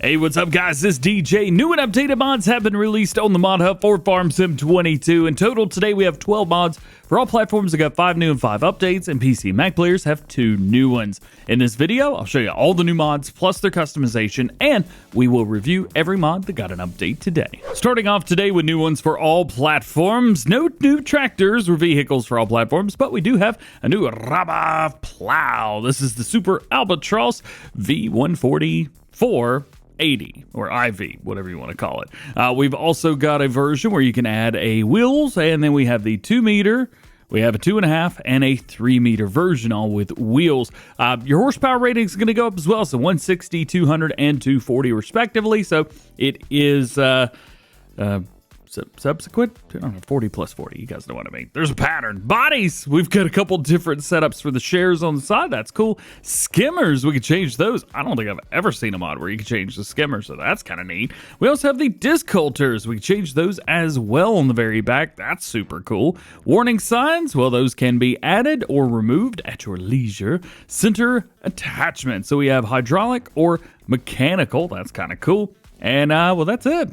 Hey, what's up, guys? This is DJ. New and updated mods have been released on the Mod Hub for Farm Sim 22. In total, today we have 12 mods for all platforms. I got 5 new and 5 updates, and PC and Mac players have 2 new ones. In this video, I'll show you all the new mods plus their customization, and we will review every mod that got an update today. Starting off today with new ones for all platforms. No new tractors or vehicles for all platforms, but we do have a new Rabe plow. This is the Super Albatros V144. 80 or IV, whatever you want to call it. We've also got a version where you can add a wheels, and then we have the 2 meter, we have a 2.5 and a 3 meter version, all with wheels. Your horsepower rating is going to go up as well, so 160, 200, and 240 respectively. So it is subsequent, I don't know, 40 plus 40. You guys know what I mean. There's a pattern. Bodies, we've got a couple different setups for the shares on the side. That's cool. Skimmers, we can change those. I don't think I've ever seen a mod where you can change the skimmer, so that's kind of neat. We also have the disc holters. We can change those as well on the very back. That's super cool. Warning signs, well, those can be added or removed at your leisure. Center attachment, so we have hydraulic or mechanical. That's kind of cool. And, well, that's it.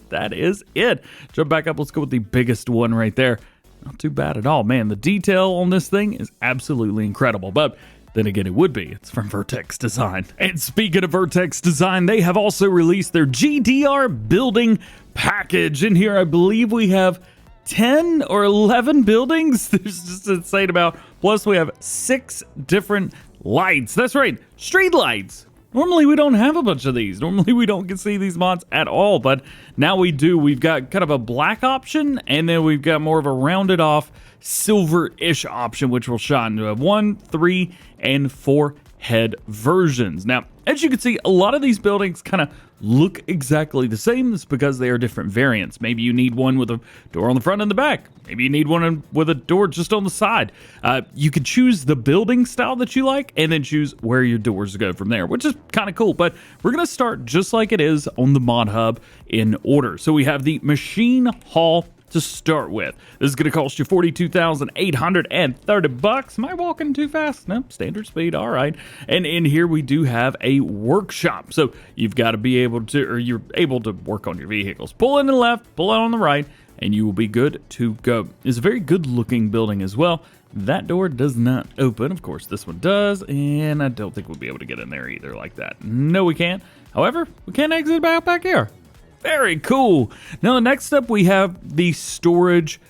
That is it. Jump back up. Let's go with the biggest one right there. Not too bad at all. Man, the detail on this thing is absolutely incredible. But then again, it would be. It's from Vertex Design. And speaking of Vertex Design, they have also released their GDR Building Package. In here, I believe we have 10 or 11 buildings. There's just insane amount. Plus, we have 6 different lights. That's right, street lights. Normally, we don't have a bunch of these. Normally, we don't get to see these mods at all, but now we do. We've got kind of a black option, and then we've got more of a rounded off silver-ish option, which will shine. We have 1, 3, and 4 head versions. Now, as you can see, a lot of these buildings kind of look exactly the same. It's because they are different variants. Maybe you need one with a door on the front and the back. Maybe you need one with a door just on the side. You can choose the building style that you like and then choose where your doors go from there, which is kind of cool. But we're going to start just like it is on the Mod Hub in order. So we have the Machine Hall to start with. This is going to cost you $42,830. Am I walking too fast? No, standard speed. All right. And in here we do have a workshop. So you've got to be able to, or you're able to work on your vehicles. Pull in the left, pull out on the right, and you will be good to go. It's a very good looking building as well. That door does not open. Of course, this one does, and I don't think we'll be able to get in there either like that. No, we can't. However, we can exit back here. Very cool. Now, the next up, we have the storage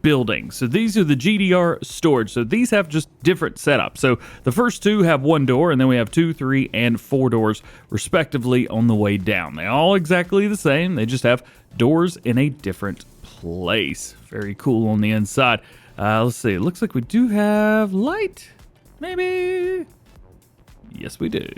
buildings. So these are the GDR storage. So these have just different setups. So the first 2 have 1 door, and then we have 2, 3, and 4 doors, respectively, on the way down. They all exactly the same. They just have doors in a different place. Very cool on the inside. Let's see. It looks like we do have light. Maybe. Yes, we do.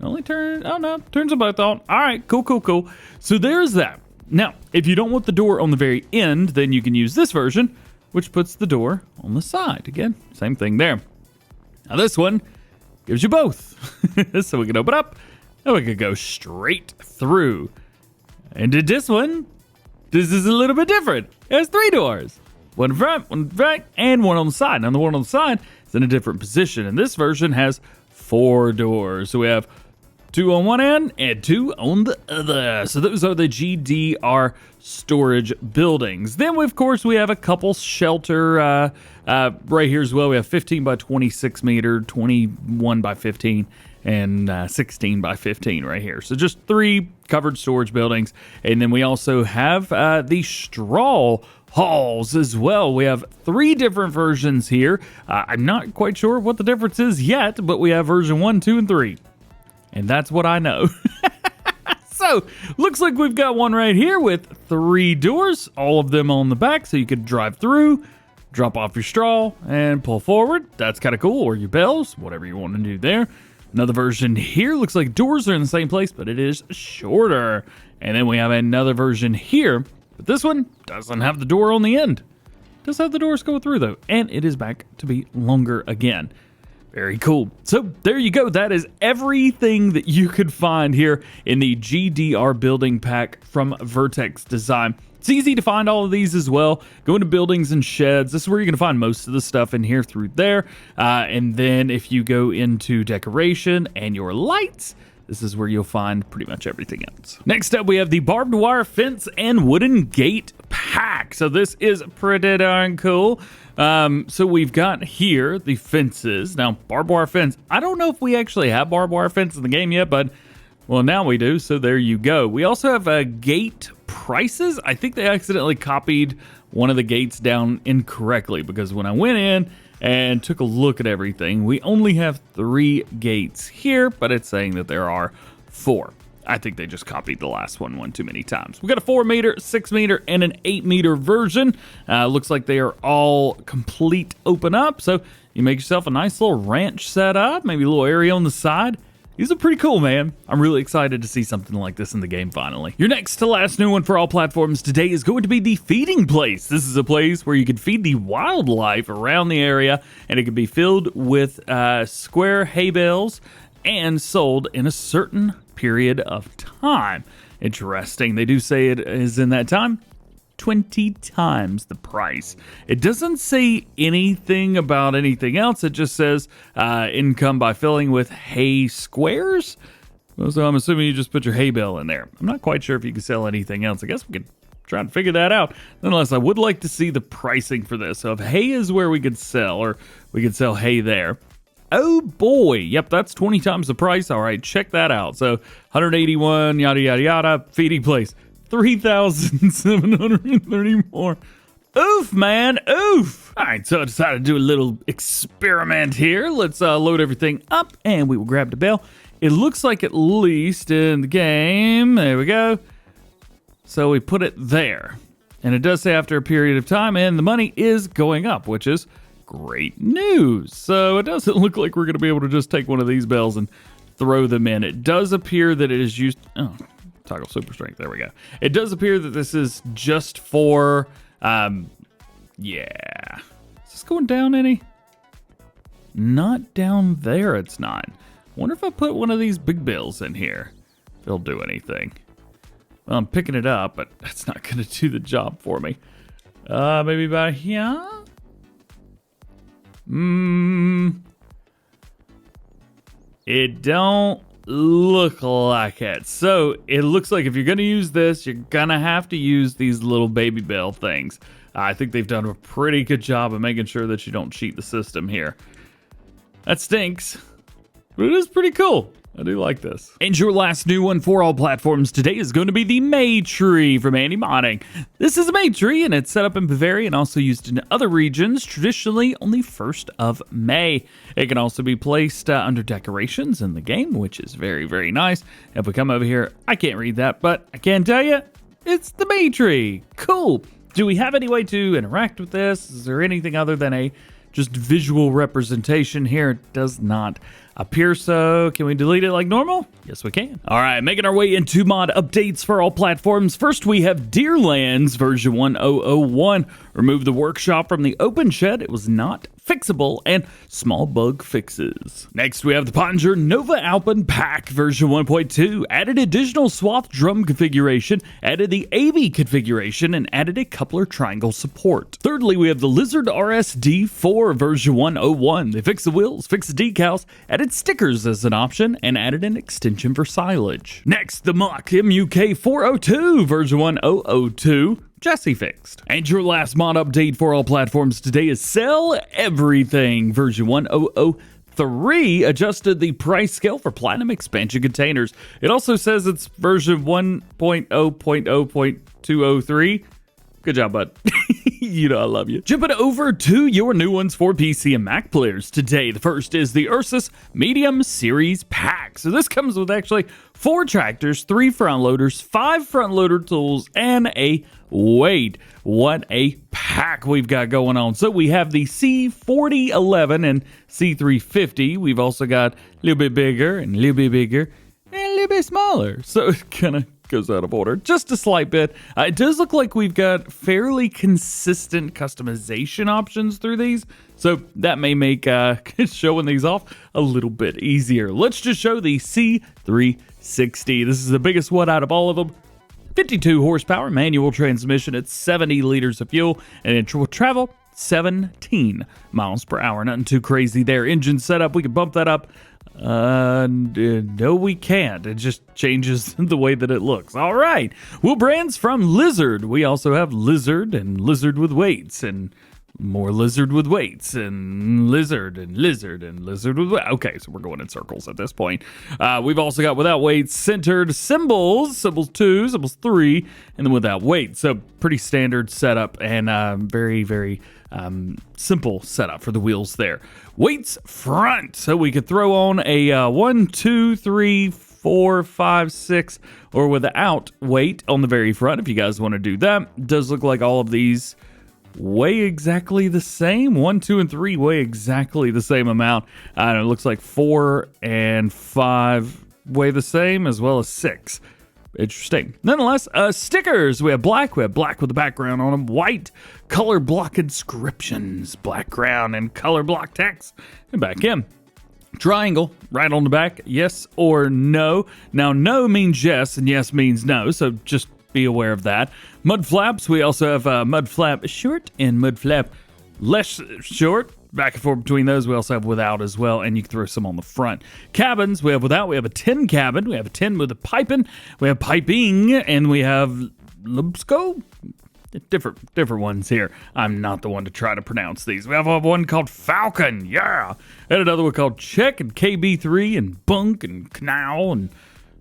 Only turn, oh no, turns them both on. All right, cool. So there's that. Now, if you don't want the door on the very end, then you can use this version, which puts the door on the side. Again, same thing there. Now this one gives you both. So we can open up, and we can go straight through. And to this one, this is a little bit different. It has 3 doors. One in front, one in back, and one on the side. Now the one on the side is in a different position, and this version has 4 doors. So we have 2 on one end and 2 on the other. So those are the GDR storage buildings. Then, of course, we have a couple shelter right here as well. We have 15 by 26 meter, 21 by 15, and 16 by 15 right here. So just 3 covered storage buildings. And then we also have the straw halls as well. We have 3 different versions here. I'm not quite sure what the difference is yet, but we have version 1, 2, and 3. And that's what I know. So, looks like we've got one right here with 3 doors, all of them on the back, so you could drive through, drop off your straw, and pull forward. That's kind of cool, or your bells, whatever you want to do there. Another version here looks like doors are in the same place, but it is shorter. And then we have another version here, but this one doesn't have the door on the end. It does have the doors go through, though, and it is back to be longer again. Very cool. So there you go. That is everything that you could find here in the GDR building pack from Vertex Design. It's easy to find all of these as well. Go into buildings and sheds. This is where you're going to find most of the stuff in here through there. And then if you go into decoration and your lights, this is where you'll find pretty much everything else. Next up, we have the barbed wire fence and wooden gate pack. So this is pretty darn cool. So we've got here the fences. Now, barbed wire fence. I don't know if we actually have barbed wire fence in the game yet, but well, now we do. So there you go. We also have gate prices. I think they accidentally copied one of the gates down incorrectly, because when I went in and took a look at everything, we only have 3 gates here, but it's saying that there are 4. I think they just copied the last one too many times. We got a 4 meter, 6 meter, and an 8 meter version. Looks like they are all complete open up. So you make yourself a nice little ranch set up, maybe a little area on the side. These are pretty cool, man. I'm really excited to see something like this in the game finally. Your next to last new one for all platforms today is going to be the feeding place. This is a place where you can feed the wildlife around the area, and it can be filled with square hay bales and sold in a certain period of time. Interesting. They do say it is in that time 20 times the price. It doesn't say anything about anything else. It just says income by filling with hay squares. So I'm assuming you just put your hay bale in there. I'm not quite sure if you can sell anything else. I guess we could try and figure that out. Nonetheless, I would like to see the pricing for this. So if hay is where we could sell, or we could sell hay there. Oh boy, yep, that's 20 times the price. All right, check that out. So 181, yada, yada, yada, feeding place. 3,730 more. Oof, man, oof. All right, so I decided to do a little experiment here. Let's load everything up, and we will grab the bell. It looks like, at least in the game, there we go. So we put it there. And it does say after a period of time, and the money is going up, which is great news. So it doesn't look like we're going to be able to just take one of these bells and throw them in. It does appear that it is used... Oh, toggle super strength. There we go. It does appear that this is just for... yeah. Is this going down any? Not down there, it's not. Wonder if I put one of these big bills in here, if it'll do anything. Well, I'm picking it up, but that's not going to do the job for me. Maybe by here? It don't look like it. So it looks like if you're going to use this, you're going to have to use these little baby bell things. I think they've done a pretty good job of making sure that you don't cheat the system here. That stinks, but it is pretty cool. I do like this. And your last new one for all platforms today is going to be the Maytree from Andy Modding. This is a Maytree, and it's set up in Bavaria and also used in other regions, traditionally on the 1st of May. It can also be placed under decorations in the game, which is very, very nice. If we come over here, I can't read that, but I can tell you, it's the Maytree. Cool. Do we have any way to interact with this? Is there anything other than a just visual representation here? It does not appear so. Can we delete it like normal? Yes, we can. All right, making our way into mod updates for all platforms. First, we have Deerlands version 1001. Remove the workshop from the open shed. It was not fixable, and small bug fixes. Next, we have the Pöttinger NovaAlpin pack version 1.2. Added additional swath drum configuration, added the AV configuration, and added a coupler triangle support. Thirdly, we have the Lizard RSD4 version 101. They fixed the wheels, fixed the decals, added stickers as an option, and added an extension for silage. Next, the Mach MUK 402 version 1002. Jesse fixed. And your last mod update for all platforms today is Sell Everything version 1003. Adjusted the price scale for platinum expansion containers. It also says it's version 1.0.0.203. Good job, bud. You know I love you. Jumping over to your new ones for PC and Mac players today. The first is the Ursus Medium Series Pack. So this comes with actually 4 tractors, 3 front loaders, 5 front loader tools, and a weight. What a pack we've got going on. So we have the C4011 and C350. We've also got a little bit bigger and a little bit bigger and a little bit smaller. So it kind of goes out of order just a slight bit. It does look like we've got fairly consistent customization options through these, so that may make showing these off a little bit easier. Let's just show the C360. This is the biggest one out of all of them. 52 horsepower, manual transmission at 70 liters of fuel, and it will travel 17 miles per hour. Nothing too crazy there. Engine setup, we can bump that up. No, we can't. It just changes the way that it looks. All right. Wheel brands from Lizard. We also have Lizard and Lizard with weights and more Lizard with weights and Lizard and Lizard and Lizard with weights. Okay, so we're going in circles at this point. We've also got without weights, centered symbols 2, symbols 3, and then without weight. So pretty standard setup and very, very simple setup for the wheels there. Weights front, so we could throw on a 1, 2, 3, 4, 5, 6, or without weight on the very front if you guys want to do that. It does look like all of these weigh exactly the same. 1, 2, and 3 weigh exactly the same amount. And it looks like 4 and 5 weigh the same, as well as 6. Interesting. Nonetheless, stickers. We have black with the background on them. White, color block inscriptions, background, and color block text. And back in. Triangle, right on the back, yes or no. Now, no means yes, and yes means no, so just be aware of that. Mud flaps, we also have mud flap short and mud flap less short. Back and forth between those, we also have without as well, and you can throw some on the front. Cabins, we have without, we have a 10 cabin, we have a 10 with a piping, we have piping, and we have Lubsco. Different ones here. I'm not the one to try to pronounce these. We have one called Falcon, yeah, and another one called Check and KB3 and Bunk and Canal and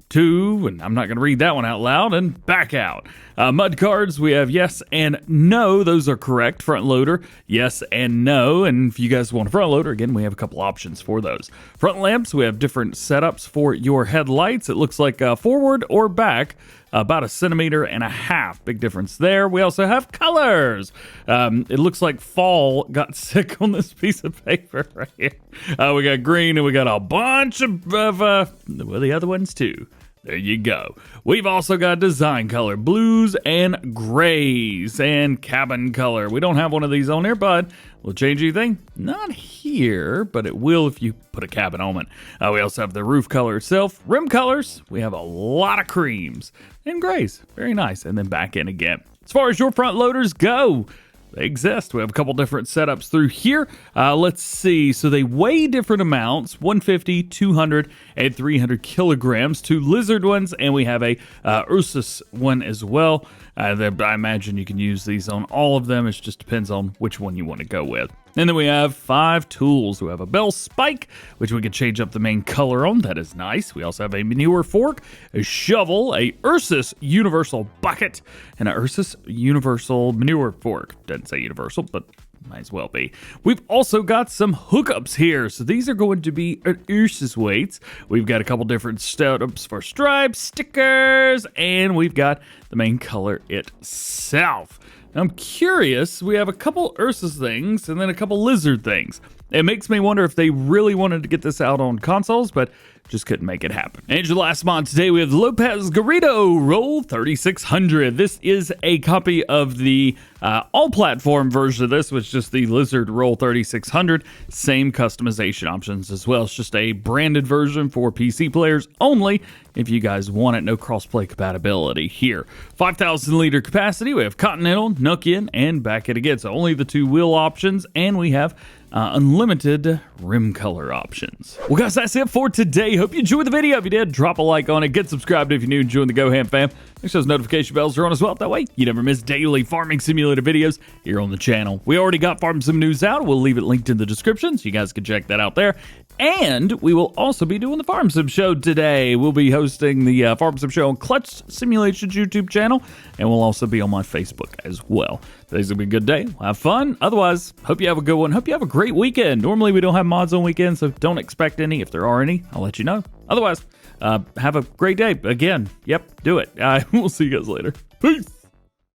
2, and I'm not going to read that one out loud, and back out. Mud cards, we have yes and no. Those are correct. Front loader, yes and no. And if you guys want a front loader, again, we have a couple options for those. Front lamps, we have different setups for your headlights. It looks like forward or back, about 1.5 centimeters. Big difference there. We also have colors. It looks like fall got sick on this piece of paper right here. We got green, and we got a bunch of the other ones too. There you go. We've also got design color, blues and grays, and cabin color. We don't have one of these on here, but will it change anything? Not here, but it will if you put a cabin on it. We also have the roof color itself. Rim colors, we have a lot of creams and grays. Very nice. And then back in again. As far as your front loaders go, they exist. We have a couple different setups through here. Let's see. So they weigh different amounts, 150, 200, and 300 kilograms. 2 Lizard ones, and we have a Ursus one as well. I imagine you can use these on all of them. It just depends on which one you want to go with. And then we have 5 tools. We have a bell spike, which we can change up the main color on. That is nice. We also have a manure fork, a shovel, a Ursus universal bucket, and a Ursus universal manure fork. Doesn't say universal, but might as well be. We've also got some hookups here. So these are going to be Ursus weights. We've got a couple different setups for stripes, stickers, and we've got the main color itself. I'm curious, we have a couple Ursus things and then a couple Lizard things. It makes me wonder if they really wanted to get this out on consoles, but just couldn't make it happen. And your last mod today, we have Lopez Garrido Rol 3600. This is a copy of the all-platform version of this, which is just the Lizard Rol 3600. Same customization options as well. It's just a branded version for PC players only. If you guys want it, no crossplay compatibility here. 5,000 liter capacity. We have Continental, Nokian, and back it again. So only the 2 wheel options, and we have unlimited rim color options. Well, guys, that's it for today. Hope you enjoyed the video. If you did, drop a like on it. Get subscribed if you're new and join the GoHam fam. Make sure those notification bells are on as well. That way, you never miss daily farming simulator videos here on the channel. We already got Farm Sim news out. We'll leave it linked in the description, so you guys can check that out there. And we will also be doing the Farm Sim show today. We'll be hosting the Farm Sim show on Clutch Simulations YouTube channel, and we'll also be on my Facebook as well. Today's gonna be a good day. We'll have fun. Otherwise, hope you have a good one. Hope you have a great weekend. Normally, we don't have mods on weekends, so don't expect any. If there are any, I'll let you know. Otherwise, have a great day. Again, yep, do it. We'll see you guys later. Peace.